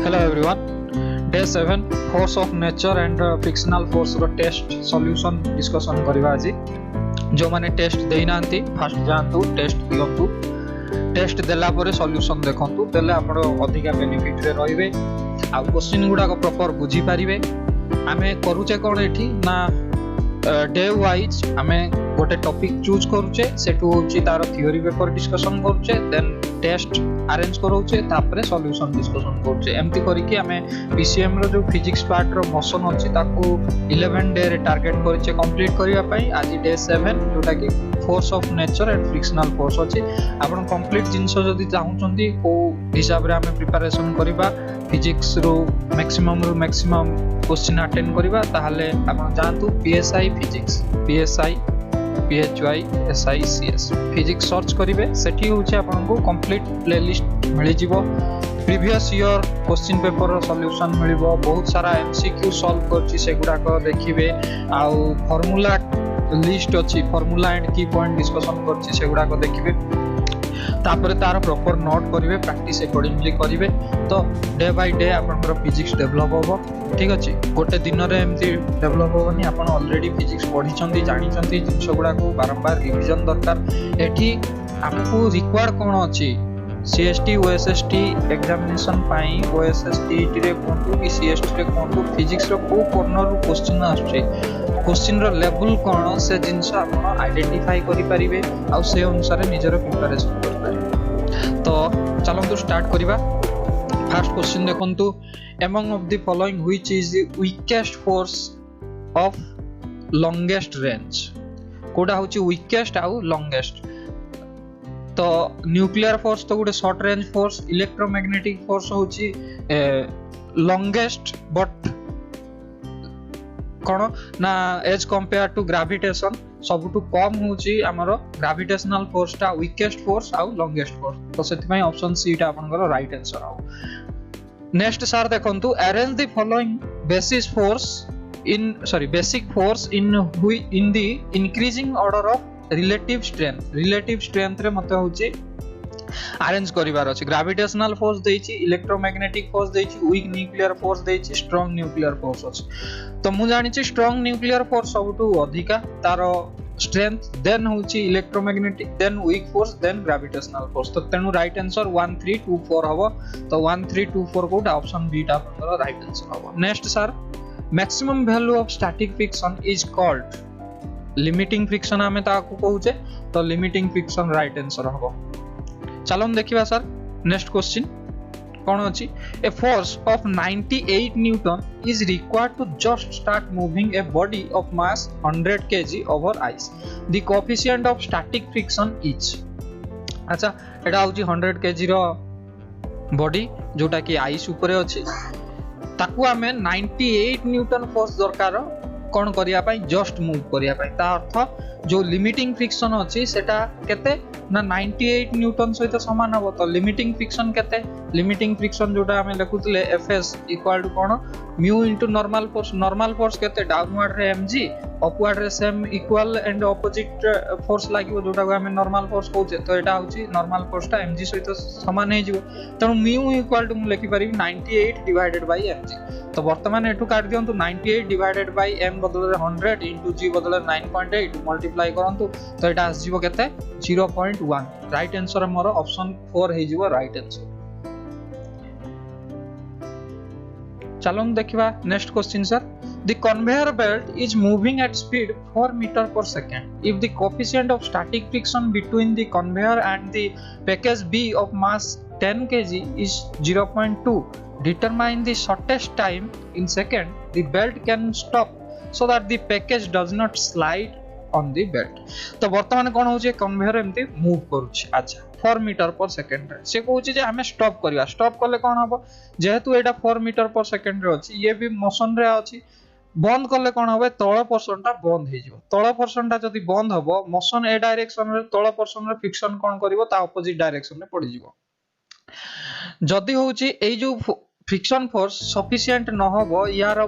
Hello everyone. Day 7 Force of Nature and Frictional Force रो test solution discussion करबा आज। जो माने टेस्ट देई नांती फास्ट जानतु टेस्ट दियंतु, टेस्ट देला परे सॉल्यूशन देखंतु, देले आपण अधिका बेनिफिट रे रहिबे आ क्वेश्चन गुडा को प्रॉपर बुझी पारिबे। आमे करूचे कोन एठी ना डे वाइज आमे गोटे टॉपिक चूज करूचे, सेटू होची तार थ्योरी पेपर डिस्कशन करूचे, देन टेस्ट अरेंज करूचे, तापरे सॉल्यूशन डिस्कशन करूचे। एमती करिकि आमे पीसीएम रो जो फिजिक्स पार्ट रो मोशन अछि ताकू 11 डे रे टारगेट करिचे कंप्लीट करिया पई। आज डे 7 जोटा कि force of nature and frictional force अछि। आपण कंप्लीट जिंसो जदी चाहुचंती को हिसाब रे आमे प्रिपरेशन करबा, फिजिक्स रो मैक्सिमम क्वेश्चन अटेंड करबा, ताहाले आपण जानतु PSI physics, PSI PHY SICS physics search करिवे, सेठी होचे आपनको कंप्लीट प्लेलिस्ट मिलि जिवो। प्रीवियस ईयर क्वेश्चन पेपर रो सॉल्यूशन मिलिबो, बहुत सारा एमसीक्यू सॉल्व करछि सेगुडा को देखिबे, आउ फार्मूला लिस्ट अछि, formula and key point discussion करछि सेगुडा को देखिबे, तापर तार प्रॉपर नोट करिवे, प्रैक्टिस अकॉर्डिंगली करिवे। तो डे बाय डे आपनकर फिजिक्स डेवलप होबो। ठीक अछि, गोटे दिन रे एमती डेवलप होबनी। आपण ऑलरेडी फिजिक्स पढी चंती, जानि चंती, जिंस गुडा को बारंबार रिवीजन दरकार। एठी आपको रिक्वायर्ड कोन अछि, सीएसटी ओएसएसटी एग्जामिनेशन पाई, ओएसएसटी रे कोंतु कि सीएसटी रे कोंतु फिजिक्स रो को कॉर्नर रो क्वेश्चन आछे, क्वेश्चन रो लेवल कोन से जिंस आपण आइडेंटिफाई करि परिबे आ से अनुसार निजर प्रिपरेशन करि परिबे। तो चलंतु स्टार्ट करिबा। फर्स्ट क्वेश्चन देखंतु, among of the following which is the weakest force of longest range? कोडा होची weakest आउ longest? तो न्यूक्लियर फोर्स तो गोटे short range force, electromagnetic force होची लॉन्गेस्ट बट कोन ना एज कंपेयर टू ग्रेविटेशन सबटू कम होची हमरो ग्रेविटेशनल फोर्स टा वीकेस्ट फोर्स आउ लॉन्गेस्ट फोर्स। तो सेति पई ऑप्शन सी टा आपनकर राइट आंसर आउ। नेक्स्ट सर देखंतु, arrange the following basic force in the increasing order of relative strength. Relative strength रे मते होची अरेंज करिवार अछि। ग्रेविटेशनल फोर्स देछि, इलेक्ट्रोमैग्नेटिक फोर्स देछि, वीक न्यूक्लियर फोर्स देछि, स्ट्रांग न्यूक्लियर फोर्स अछि। तो मु जानि छि स्ट्रांग न्यूक्लियर फोर्स सबटू अधिका तारो स्ट्रेंथ, देन होची electromagnetic, then weak force, then gravitational force. तो तेनु राइट आंसर 1 3 2 4 हबो। तो 1 3 2 4 कोड ऑप्शन बी टा आपनकर राइट आंसर हबो। Next sir, maximum value of static friction is called limiting friction. आमे ताकू कहूचे, तो लिमिटिंग फ्रिक्शन राइट आंसर हबो। चलो हम देखिबा सर नेक्स्ट क्वेश्चन कोन अछि। A force of 98 newton is required to just start moving a body of mass 100 kg over ice. The coefficient of static friction is. अच्छा, एटा होची 100 kg रो body जोटा कि आइस ऊपर अछि, ताकू हमें 98 न्यूटन फोर्स दरकार कोन करिया पई, जस्ट मूव करिया पई। ता अर्थ जो लिमिटिंग फ्रिक्शन अछि सेटा केते ना 98 न्यूटन सहित समान हबो। तो लिमिटिंग फ्रिक्शन केते, लिमिटिंग फ्रिक्शन जोटा हमें लिखुतले एफएस इक्वल टू कोन mu into normal force. Normal force केते डाउनवर्ड रे mg, अपवर्ड रे same equal and opposite force लागिवो जोटा को हमें नॉर्मल फोर्स कहउचे। तो एटा होची नॉर्मल फोर्स टा mg सहित समान हे जिवो। तनु म्यू इक्वल टू मु लिखि परिबी 98 डिवाइडेड बाय mg। तो वर्तमान एठू काट दियंतु 98 डिवाइडेड बाय m बदले 100 इनटू g बदले 9.8 मल्टीप्लाई करंतु। तो एटा आस जिवो केते 0.1। राइट आंसर हमर ऑप्शन 4 हे जिवो राइट आंसर। चलो हम देखिबा next question sir. The conveyor belt is moving at speed 4 meter per second. If the coefficient of static friction between the conveyor and the package B of mass 10 kg is 0.2, determine the shortest time in second the belt can stop so that the package does not slide on the belt. तो वर्तमान कोन होचे, conveyor एमती move करूची। अच्छा, 4 metre per second रे से कहूची जे हमें stop करिया। स्टॉप करले कोन हबो, जेहेतु एटा 4 मीटर पर सेकंड रे अछि, ये भी मोशन रे अछि, बंद करले कोन होबे, तळ पोर्शन टा बंद हे जिवो। तळ पोर्शन टा जदी बंद हबो, मोशन ए डायरेक्शन रे, तळ पोर्शन रे फ्रिक्शन कोन करिवो, ता ऑपोजिट डायरेक्शन रे पड़ी जिवो। जदी होची ए जो फ्रिक्शन फोर्स सफिशिएंट न हबो, यार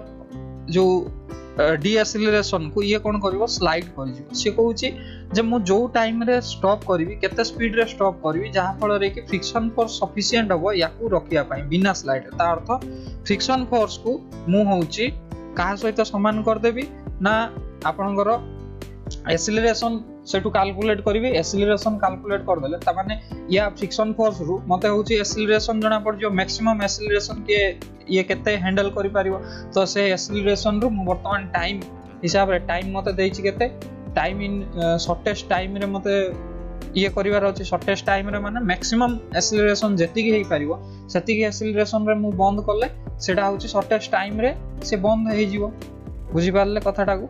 जो डीएक्सेलरेशन को ये कोन करिवो, स्लाइड करि जिवो। से कहूची जे मु जो टाइम रे स्टॉप करबी केते स्पीड रे स्टॉप करबी जहा फल रे कि फ्रिक्शन फोर्स सफिशिएंट हबो याकू रखिया पई बिना स्लाइड ता अर्थ फ्रिक्शन फोर्स को मु होउची कहा सहित समान कर देबी ना आपनकर एक्सेलरेशन सेटू कैलकुलेट करिवे एक्सेलरेशन कैलकुलेट कर देले त माने या फ्रिक्शन फोर्स रु मते होची एक्सेलरेशन जणा पड़ जो मैक्सिमम एक्सेलरेशन के ये केते हैंडल करि परिबो तो से एक्सेलरेशन रु वर्तमान टाइम हिसाब रे टाइम मते देछि केते टाइम इन शॉर्टेस्ट टाइम रे मते ये करिवार अछि शॉर्टेस्ट टाइम रे माने मैक्सिमम एक्सेलरेशन जेति की हेई परिबो सेति की एक्सेलरेशन रे मु बंद करले सेटा होची शॉर्टेस्ट टाइम रे से बंद हेई जिवो बुझि पारले कथाटा को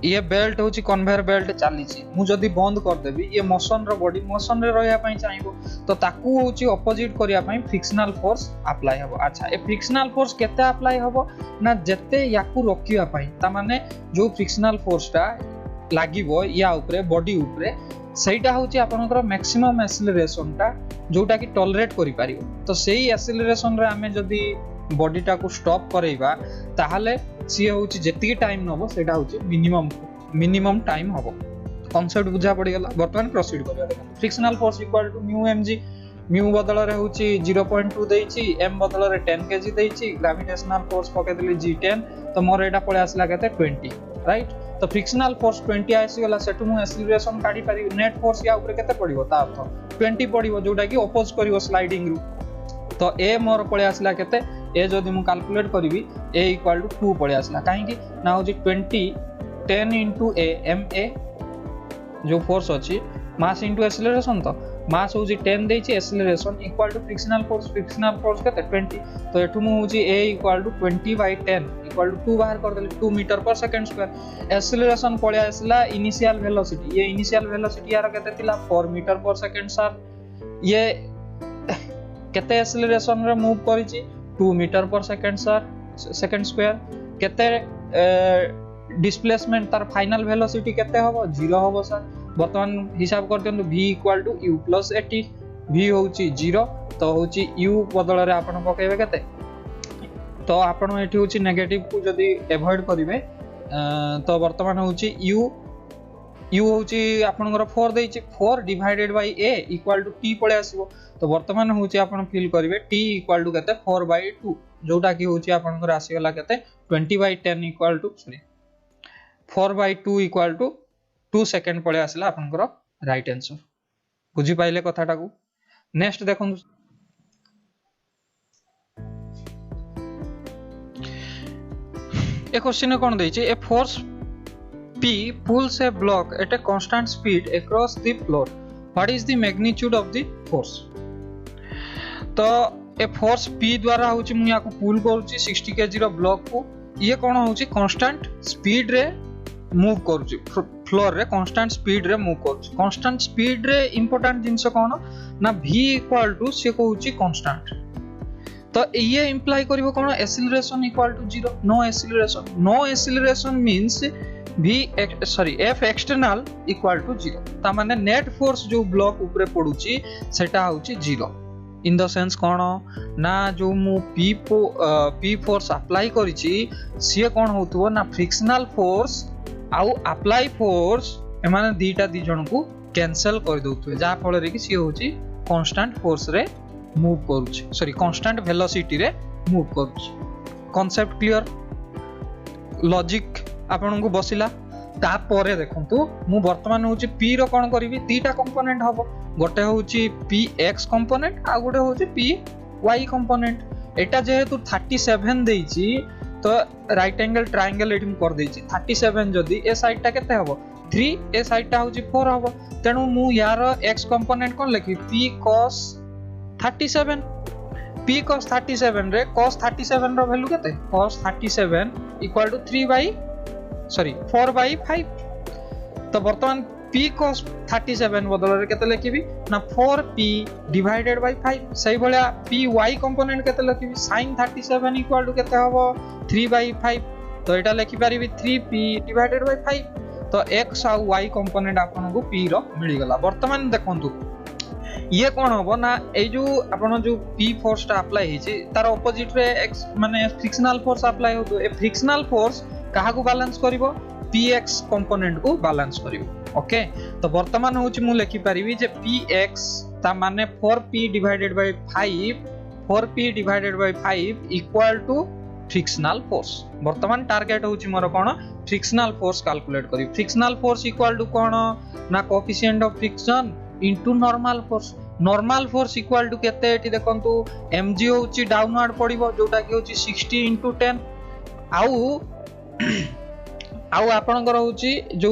ये बेल्ट होची कन्वेयर बेल्ट चली मु जदि बंद कर देबी ये मोशन रो बॉडी मोशन रे रहया पई चाहिबो तो ताकू होची ऑपोजिट करिया पई फ्रिक्शनल फोर्स अप्लाई हबो अच्छा ए फ्रिक्शनल फोर्स केते अप्लाई हबो ना जत्ते याकू रोकिया पई ता माने जो फ्रिक्शनल फोर्सटा लागिबो या ऊपरे बॉडी ऊपरे सेटा होची आपनकर मैक्सिमम एक्सेलरेशन टा जोटा की टॉलरेट करि पारिबो तो सेही एक्सेलरेशन रे हमें जदि बॉडीटा को स्टॉप करैबा ताहाले सी होची जेतिकी टाइम नबो सेटा होची मिनिमम टाइम हबो कांसेप्ट बुझा पड़ी गला वर्तमान प्रोसीड करिया frictional force equal to mu mg mu बदल रे होची 0.2 देइची m बदल रे 10 kg देइची ग्रेविटेशनल फोर्स पके देली g10 तो मोर एटा पळे आसला केते 20 राइट तो फ्रिक्शनल फोर्स 20 आसी गला सेटु मु एक्सेलरेशन काढी पारी नेट फोर्स या ऊपर केते पड़िबो ता अर्थ 20 पड़िबो जोटा की अपोज करिवो स्लाइडिंग रु तो ए मोर पळे आसला केते ए जदि मु कैलकुलेट करिवि a इक्वल टू 2 पळे आसला काहे कि ना होची 20 10 into a ma जो फोर्स अछि मास इनटू एक्सेलरेशन तो मास होची 10 देछि acceleration equal to frictional force केते 20 तो एठु मु होची a equal to 20/10 equal to 2 बाहर कर देले 2 metre per second square acceleration पळे आसला इनिशियल वेलोसिटी ये इनिशियल वेलोसिटी यार केते थिला 4 मीटर पर सेकंड सर ये केते एक्सेलरेशन रे मूव करिछि 2 metre per second sir second square केते डिस्प्लेसमेंट तार फाइनल वेलोसिटी केते होबो 0 होबो सर वर्तमान हिसाब करते v equal to u plus 80 v होची 0 तो होची u बदल रे आपण पकेबे केते तो आपण एठी होची नेगेटिव को जदी अवॉइड करिवे तो वर्तमान होची u होची आपनकर 4 देछि 4 divided by a equal to t पळे आसीबो तो वर्तमान होची आपण फील करिवे t इक्वल टू केते 4/2 जोटा की होची आपनकर आसी गला केते 20/10 equal to sorry 4/2 equal to 2 second पळे आसला आपनकर राइट आंसर बुझी पाइले कथाटा को नेक्स्ट देखन ए क्वेश्चन कोन देछि a force P pulls a block at a constant speed across the floor. What is the magnitude of the force? तो ए फोर्स P द्वारा होची मु याको पुल करूची 60 kg रो ब्लॉक को ये कोन होची कांस्टेंट स्पीड रे मूव करूची फ्लोर रे कांस्टेंट स्पीड रे मूव करूची कांस्टेंट स्पीड रे इंपोर्टेंट जिंस कोन ना v इक्वल टू से को होची कांस्टेंट तो ये इंप्लाई करिवो कोन acceleration equal to 0 no acceleration means f external equal to 0 ता माने नेट फोर्स जो ब्लॉक ऊपर पडुची सेटा होची 0 इन द सेंस कोन ना जो मु p फोर्स अप्लाई करिची सिए कोन होतबो ना फ्रिक्शनल फोर्स आउ अप्लाई फोर्स ए माने दीटा दी जण को कैंसिल कर दोथु जा फल रे कि सिए होची कांस्टेंट फोर्स रे मूव करूची सॉरी कांस्टेंट वेलोसिटी रे मूव करूची कांसेप्ट क्लियर लॉजिक आपन को बसिला ता परे देखंतु मु वर्तमान होची p रो कोन करबी तीटा कंपोनेंट हबो गोटे होची p x कंपोनेंट आ गोटे होची p y कंपोनेंट एटा जेहेतु 37 देइची तो राइट एंगल ट्रायंगल एटिम कर देइची 37 जदी ए साइड टा केते हबो 3 ए साइड टा होची 4 हबो तेनु मु यार x कंपोनेंट कोन लेखि p cos 37 p cos 37 रे cos 37 रो वैल्यू केते cos 37 इक्वल टू 4/5 तो वर्तमान p cos 37 बदल रे केते लिखिबी ना 4p डिवाइडेड बाय 5 सही भलिया p y कंपोनेंट केते लिखिबी sin 37 इक्वल टू केते हबो 3/5 तो एटा लिखि पारिबी 3p डिवाइडेड बाय 5 तो x आ y कंपोनेंट आपन को p रो मिली गला वर्तमान देखंतु ये कोन हबो ना ए जो आपन जो p फोर्स ता अप्लाई हिची तार ऑपोजिट रे x माने फ्रिक्शनल फोर्स अप्लाई होतो ए फ्रिक्शनल फोर्स कहा को बैलेंस करिवो px कंपोनेंट को बैलेंस करिवो ओके तो वर्तमान होची मु लिखि परिबी जे px ता माने 4p divided by 5 4p divided by 5 equal to frictional force वर्तमान टारगेट होची मोर कोन फ्रिक्शनल फोर्स कैलकुलेट करी फ्रिक्शनल फोर्स इक्वल टू कोन ना coefficient of friction into normal force equal to केते एठी देखंतु mg होची डाउनवर्ड पडिबो जोटा कि होची 60 into 10 आउ आपनकर होची जो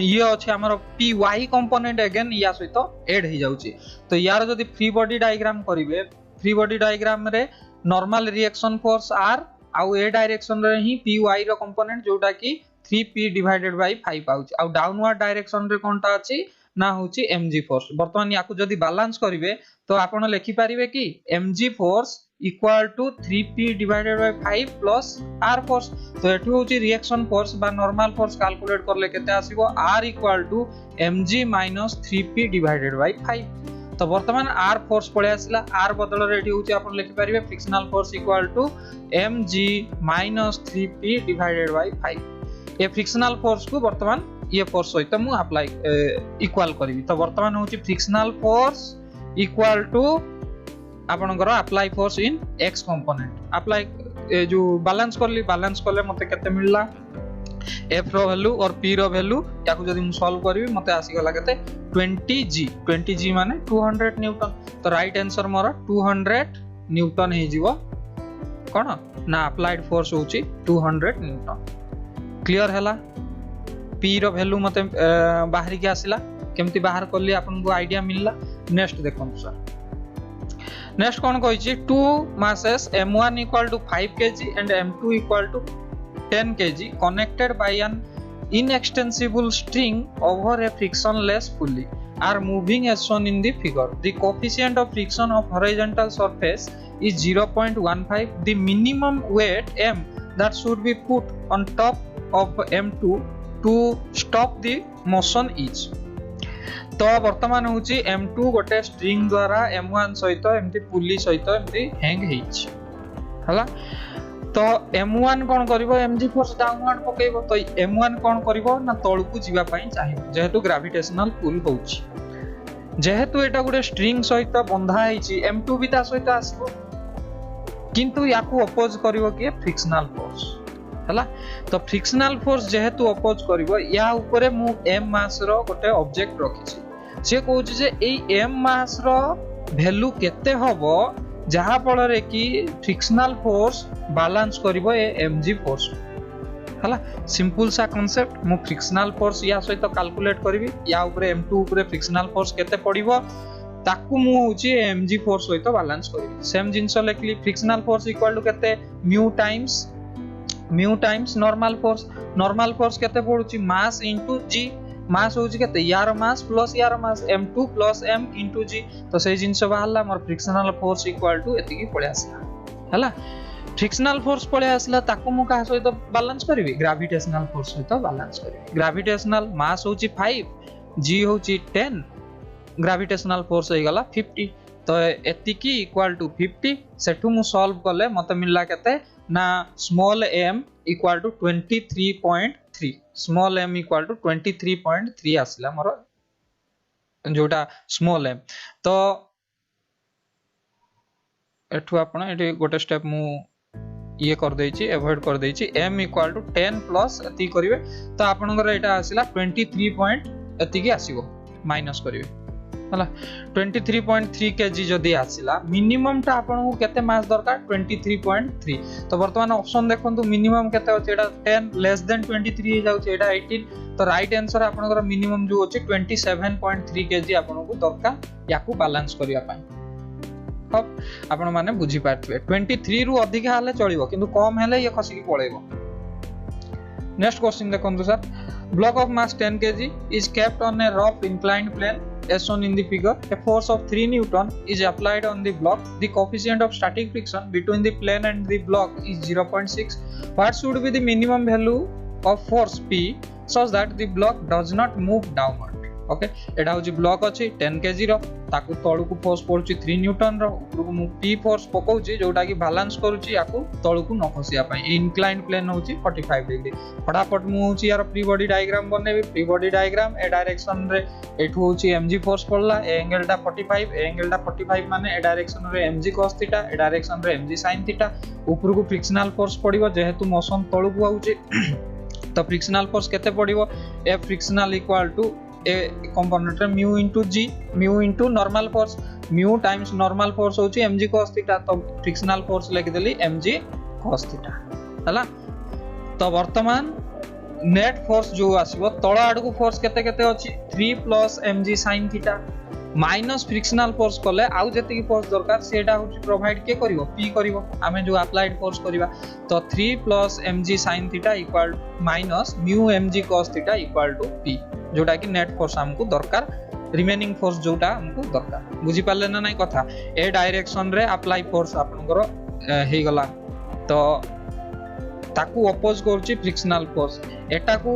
ये अछि हमर py कंपोनेंट अगेन या सहित ऐड हो जाउची तो यार जदी फ्री बॉडी डायग्राम करिवे फ्री बॉडी डायग्राम रे नॉर्मल रिएक्शन फोर्स r आउ ए डायरेक्शन रे ही py रो कंपोनेंट जोटा कि 3p डिवाइडेड बाय 5 आउची आउ डाउनवर्ड डायरेक्शन रे कोनटा अछि ना होची mg फोर्स वर्तमान याकू जदी बैलेंस करिवे तो आपण लिखि पारिबे कि mg force equal to 3p divided by 5 plus r force तो एठू होची रिएक्शन फोर्स बा नॉर्मल फोर्स कैलकुलेट करले केते आसीबो r equal to mg minus 3p divided by 5 तो वर्तमान r फोर्स पळे आसिला r बदल रे एठी होची आपण लिखि पारिबे frictional force equal to mg minus 3p divided by 5 ए फ्रिक्शनल फोर्स को वर्तमान ये फोर्स सहित मु अप्लाई इक्वल करिवि तो वर्तमान होची फ्रिक्शनल फोर्स इक्वल टू आपनकर apply force in x component apply जो बैलेंस करले मते केते मिलला f रो वैल्यू और p रो वैल्यू याकू जदी मु सॉल्व करबी मते आसी गला केते 20g माने 200 न्यूटन तो राइट आंसर मोर 200 न्यूटन हे जीवो कोन ना अप्लाइड फोर्स होची 200 न्यूटन क्लियर हला p रो वैल्यू मते बाहरी के आसिला केमती बाहर करली आपन को आईडिया मिलला नेक्स्ट देखन सर नेक्स्ट कोन कहै छी to masses m1 equal to 5 kg and m2 equal to 10 kg connected by an inextensible string over a frictionless pulley are moving as shown in the figure. The coefficient of friction of horizontal surface is 0.15. The minimum weight m that should be put on top of m2 to stop the motion is. तो वर्तमान होची m2 गोटे string द्वारा m1 सहित एमती पुली सहित एमती hang हेच हला तो m1 कोन करिवो mg फोर्स डाउनवर्ड पकेइबो तो m1 कोन करिवो ना तळकु जीवा पई चाहिबो जेहेतु ग्रेविटेशनल पुल होची जेहेतु एटा गोटे स्ट्रिंग सहित बंधा हेची m2 भी ता सहित आसीबो किंतु याकू अपोज करिवो के फ्रिक्शनल फोर्स हला तो फ्रिक्शनल फोर्स जेहेतु अपोज करिवो या ऊपरे मु m मास रो गोटे ऑब्जेक्ट रखिछि से कहूँ जे एई m मास रो वैल्यू केते हबो जहा फल कि फ्रिक्शनल फोर्स बैलेंस करिवो ए mg फोर्स हला सिंपल सा कांसेप्ट मु फ्रिक्शनल फोर्स या सहित कैलकुलेट करबी या ऊपर m2 ऊपर फ्रिक्शनल फोर्स केते पड़िवो ताकू मु होची mg फोर्स सहित बैलेंस करबी सेम जिंस लेखली फ्रिक्शनल फोर्स इक्वल टू केते म्यू टाइम्स नॉर्मल फोर्स केते पडुची मास इनटू g मास होची केते यार मास प्लस यार मास m2 plus m into g तो से जिंस बाहला मोर फ्रिक्शनल फोर्स इक्वल टू एतिकी पळे आसला हला फ्रिक्शनल फोर्स पळे आसला ताकू मु का सहित बैलेंस करबी ग्रेविटेशनल फोर्स सहित बैलेंस करबी ग्रेविटेशनल मास होची 5 g होची 10 ग्रेविटेशनल फोर्स हो गला 50 तो एतिकी इक्वल टू 50 सेठू मु सॉल्व करले मते मिलला केते ना small m equal to 23.3 small m equal to 23.3 आसला मोर जोटा स्मॉल m तो एठू आपण एठी गोटे स्टेप मु ये कर देछि अवॉइड कर देछि m इक्वल टू 10 प्लस एति करिवे तो आपनकर एटा आसिला 23 एति की आसीबो माइनस करिवे हला 23.3 केजी जदी आसिला मिनिमम ता आपन को केते मास दरकार 23.3 तो वर्तमान ऑप्शन देखंतु मिनिमम केते अछि एटा 10 लेस देन 23 हे जाउछि एटा 18 तो राइट आंसर आपनकर मिनिमम जो अछि 27.3 केजी आपन को दरकार याकू बैलेंस करिया पई अब आपण माने बुझी पारथिबे 23 रु अधिक हाले चलिबो किंतु कम हेले ये खसी की पळेबो नेक्स्ट क्वेश्चन देखंतु sir block of mass 10 kg is kept on a rough inclined plane as shown in the figure. A force of 3 Newton is applied on the block. The coefficient of static friction between the plane and the block is 0.6. What should be the minimum value of force P such that the block does not move downward? Okay एटा होची block अछि 10 KG रो ताकू तळु को force पड़ुची 3 Newton रो ऊपर को मु p force पकोउची जोटा की balance करूची याकू तळु को न खसिया पई इंक्लाइंड प्लेन होची 45 डिग्री फटाफट मु होची यार फ्री बॉडी डायग्राम बनेबी फ्री बॉडी डायग्राम ए डायरेक्शन रे एठू होची mg फोर्स पड़ला ए एंगल टा 45 ए एंगल टा 45 माने ए डायरेक्शन रे mg cos थीटा ए डायरेक्शन रे mg sin थीटा ऊपर को फ्रिक्शनल फोर्स पड़िबो जेहेतु मोशन तळु को आउची तो फ्रिक्शनल फोर्स केते पड़िबो F फ्रिक्शनल इक्वल टू ए कंपोनेंट रे mu into g mu into normal force mu times normal force होची mg cos थीटा तो फ्रिक्शनल फोर्स लिख देली mg cos थीटा हला तो वर्तमान नेट फोर्स जो आसीबो तळ आड को फोर्स केते केते अछि 3 plus mg sin theta minus frictional force कले आउ जति फोर्स दरकार सेटा होची प्रोवाइड के करिवो p करिवो आमे जो अप्लाइड फोर्स करिवा तो 3 plus mg sin theta equal minus mu mg cos theta equal to p जोटा कि नेट फोर्स हमको दरकार रिमेनिंग फोर्स जोटा हमको दरकार बुझी पाले ना नाही कथा ए डायरेक्शन रे अप्लाई फोर्स आपनकर हे गला तो ताकू अपोज करछि फ्रिक्शनल फोर्स एटा को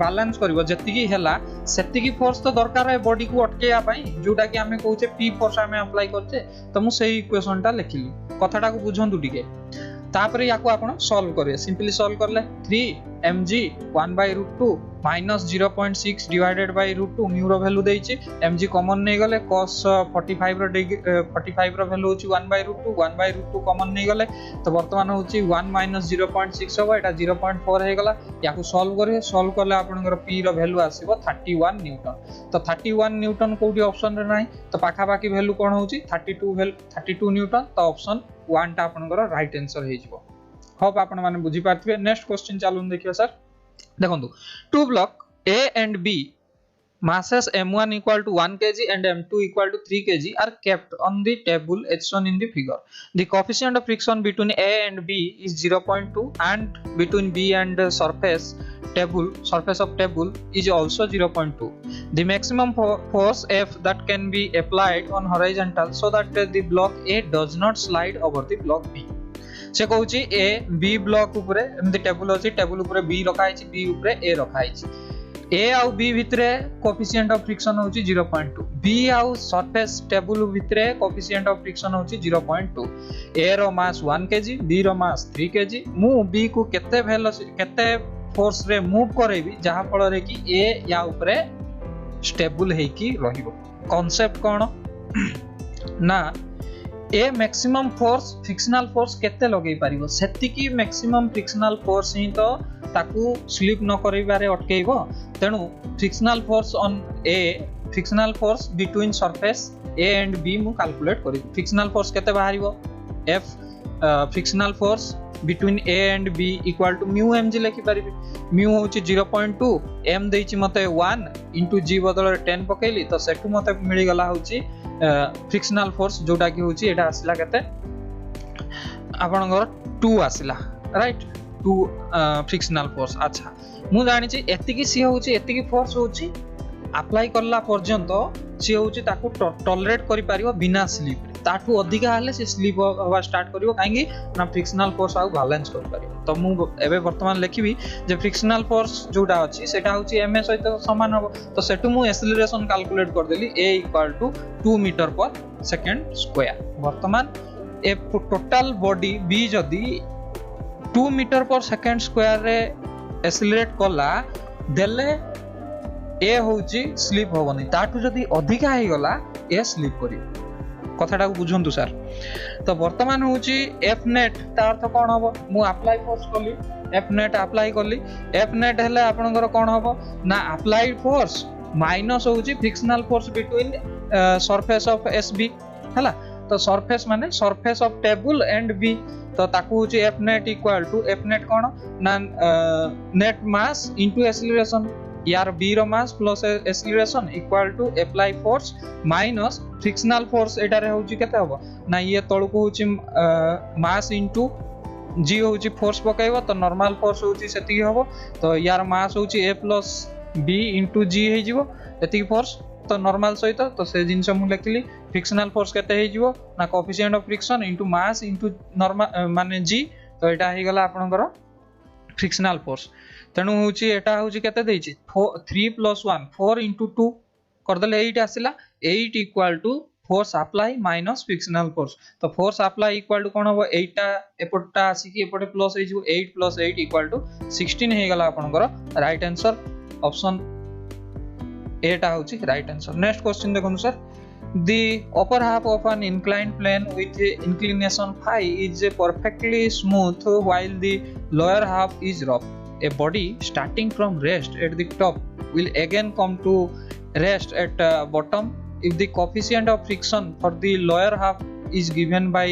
बैलेंस करबो जति की हैला सेति की फोर्स तो दरकार है बॉडी को अटकेया पई जोटा कि हमें कहूचे p फोर्स हमें अप्लाई करछे तो मु सेही इक्वेशन टा लिखिली कथाटा को बुझंतु डिके तापर याको आपण सॉल्व करिवे सिंपली सॉल्व करले 3 mg 1/√2 minus 0.6 divided by √2 mu रो वैल्यू देछि mg कॉमन नै गले cos 45 रो 45 रो वैल्यू होछि 1/√2 1/√2 कॉमन नै गले तो वर्तमान होछि 1 - 0.6 होबा एटा 0.4 हे गला याको सॉल्व करिवे सॉल्व करले आपनकर p रो वैल्यू आसीबो 31 न्यूटन तो 31 न्यूटन कोठी ऑप्शन रे नाही तो पाखा पाखी वैल्यू कोन होछि 32 न्यूटन तो ऑप्शन 1 टा आपनकर राइट आंसर हे जिवो होप आपण माने बुझी पारथिबे नेक्स्ट क्वेश्चन चालू देखियो सर देखंतु two block A and B masses m1 equal to 1 kg and m2 equal to 3 kg are kept on the table as shown in the figure. The coefficient of friction between A and B is 0.2 and between B and surface of table is also 0.2. The maximum force F that can be applied on horizontal so that the block A does not slide over the block B. से कहूची A B block ऊपरे एमती table अछि table ऊपरे B रखा आइछि B ऊपरे ए रखा आइछि ए आउ B भितरे कोएफिशिएंट ऑफ फ्रिक्शन होची 0.2 बी आउ सरफेस टेबल भितरे कोएफिशिएंट ऑफ फ्रिक्शन होची 0.2 ए रो मास 1 केजी बी रो मास 3 केजी मु बी को केते वेलोसिटी केते फोर्स रे मूव करेबी जहा फल रे कि ए या ऊपरे स्टेबल हे की रहिबो कांसेप्ट कोन ना ए मैक्सिमम फोर्स फ्रिक्शनल फोर्स केते लगै पारिबो सेति की मैक्सिमम फ्रिक्शनल फोर्स ही तो ताकू स्लिप न करिबारे अटकेइबो तेनु frictional force on A frictional force between surface A and B मु कैलकुलेट करि फ्रिक्शनल फोर्स केते बाहरिबो F frictional force between A and B equal to mu mg लिखि पारिबे म्यू होची 0.2 m देछि मते 1 * g बदल 10 पकेली तो सेटु मते मिली गला होची फ्रिक्शनल फोर्स जोटा कि होची एटा आसिला केते आपनगर 2 आसिला राइट 2 फ्रिक्शनल फोर्स अच्छा मु जानि छी एति की सी होची एति की फोर्स होची अप्लाई करला पर्यंत सी होची ताकू टॉलरेट करि पारिबो बिना स्लिप ताठू अधिका हले से स्लिप होवा स्टार्ट करिवो काहेकि ना फ्रिक्शनल फोर्स आउ बैलेंस कर पारिबो तो मु एबे वर्तमान लिखिबी जे फ्रिक्शनल फोर्स जोटा अछि सेटा होची ma सहित समान हो तो सेटु मु एक्सेलरेशन कैलकुलेट कर देली a = 2 metre per second square वर्तमान ए टोटल बॉडी b जदी 2 मीटर पर सेकंड स्क्वायर रे एक्सेलरेट करला देले ए होची स्लिप होबनी ताठू जदी अधिका हे गला ए स्लिप करियो कथाटा को बुझंतु सर तो वर्तमान होची एफ नेट तार अर्थ कोन होबो मु अप्लाई फोर्स कली एफ नेट अप्लाई कली एफ नेट हेले आपनकर कोन होबो ना अप्लाइड फोर्स माइनस होची frictional force between surface of SB हला तो सरफेस माने surface of table and B तो ताकू होची F net equal to F net कोन ना नेट मास इनटू एक्सेलरेशन यार बी रो मास plus acceleration equal to apply force minus frictional force एटा रे होची केते होबो ना ये तळु को होची मास इनटू जी होची फोर्स पकाइबो तो नॉर्मल फोर्स होची सेति होबो तो यार मास होची a plus b into g हे जिवो एति फोर्स तो नॉर्मल सहित तो से जिंस मु लेखली फ्रिक्शनल फोर्स केते हे जिवो ना coefficient of friction into mass into normal माने g तो एटा हे गला आपनकर फ्रिक्शनल फोर्स तेणु होची एटा होची केते देछि 3 + 1 4 * 2 करदेले 8 आसिला 8 equal to force apply minus frictional force तो फोर्स अप्लाई इक्वल टू कोन हो 8 टा एपटटा आसी कि एपटे प्लस हे जो 8 प्लस 8 इक्वल टू 16 हे गला आपनकर राइट आंसर ऑप्शन ए टा होची राइट आंसर। नेक्स्ट क्वेश्चन देखो sir the upper half of an inclined plane with inclination phi is perfectly smooth while the lower half is rough. A body starting from rest at the top will again come to rest at bottom if the coefficient of friction for the lower half is given by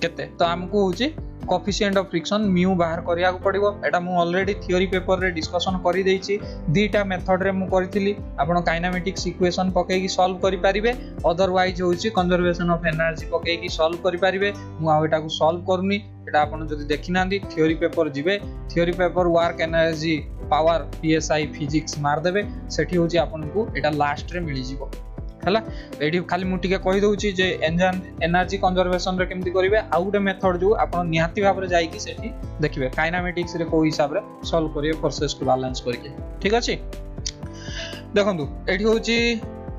केते तो हमको होची coefficient of friction mu बाहर करिया को पड़िबो एटा मु already theory paper रे discussion करि देछि दीटा मेथड रे मु करिथिली आपण काइनेमेटिक्स इक्वेशन पके की सॉल्व करि परिबे अदरवाइज होछि कंजर्वेशन ऑफ एनर्जी पके की सॉल्व करि परिबे मु आ एटा को सॉल्व करनी एटा आपण जदी देखि नांदी थ्योरी पेपर जिवे theory paper work energy power PSI physics मार देबे सेठी होछि आपण को एटा लास्ट रे मिली जिवो हला एडी खाली मु टिके कहि दउची जे एनर्जी कंजर्वेशन रे केमति करिवे आ गुटे मेथड जो आपण निहाती भाबरे जाई कि सेठी देखिबे काइनेमेटिक्स रे को हिसाब रे सॉल्व करिवे प्रोसेस को बैलेंस करके ठीक अछि। देखंतु एडी होची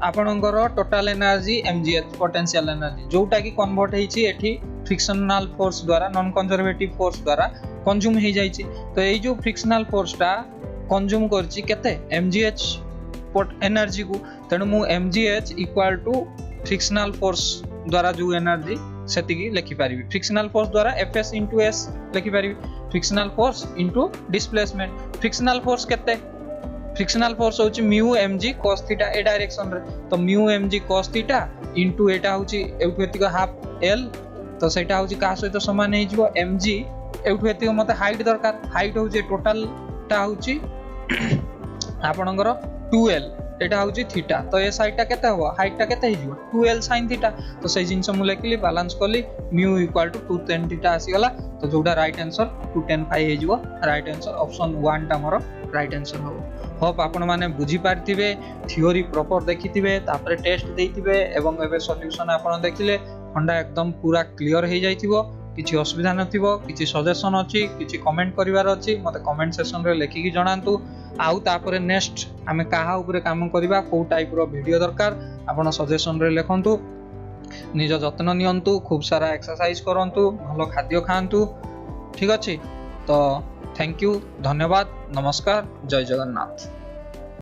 आपणकर total energy mgh potential energy जोटा कि कन्वर्ट हेछि एठी फ्रिक्शनल फोर्स द्वारा नॉन कंजर्वेटिव फोर्स द्वारा कंज्यूम हे जाईछि तो एई जो फ्रिक्शनल फोर्स टा कंज्यूम करछि केते mgh एनर्जी को तेणु मु mgh equal to frictional force द्वारा जो एनर्जी सेति की लिखि पारिबी फ्रिक्शनल फोर्स द्वारा fs into s लिखि पारिबी frictional force into displacement frictional force केते फ्रिक्शनल फोर्स होची म्यू mg cos थीटा ए डायरेक्शन रे तो mu mg cos theta into एटा होची एउठेतिक हाफ l तो सेटा होची का सहित समान हे जिवो mg एउठेतिक मते हाइट दरकार हाइट होची टोटल टा होची आपनकर 2l एटा होची थीटा तो ए साइड टा केते हो हाइट टा केते हिजो 2l sin थीटा तो सही जिंस मु लेखिली बैलेंस करली mu equal to 2tan theta आसी गला तो जोटा राइट आंसर 2tan phi हिजो राइट आंसर ऑप्शन 1 टा मोर राइट आंसर हो। होप आपण माने बुझी पारथिबे थ्योरी प्रॉपर देखिथिबे तापर टेस्ट देइथिबे एवं एबे सॉल्यूशन आपण देखिले फंडा एकदम पूरा क्लियर हे जाइथिबो किछि असुविधा नथिबो किछि सजेशन अछि किछि कमेंट करिवार अछि मते कमेंट सेक्शन रे लेखि कि जणांतु आउ तापर नेक्स्ट आमे काहा ऊपर काम करबा को टाइप रो वीडियो दरकार आपण सजेशन रे लेखंतु निज जत्न नियंतु खूब सारा एक्सरसाइज करंतु भलो खाद्य खांतु ठीक अछि तो थैंक यू धन्यवाद नमस्कार जय जगन्नाथ।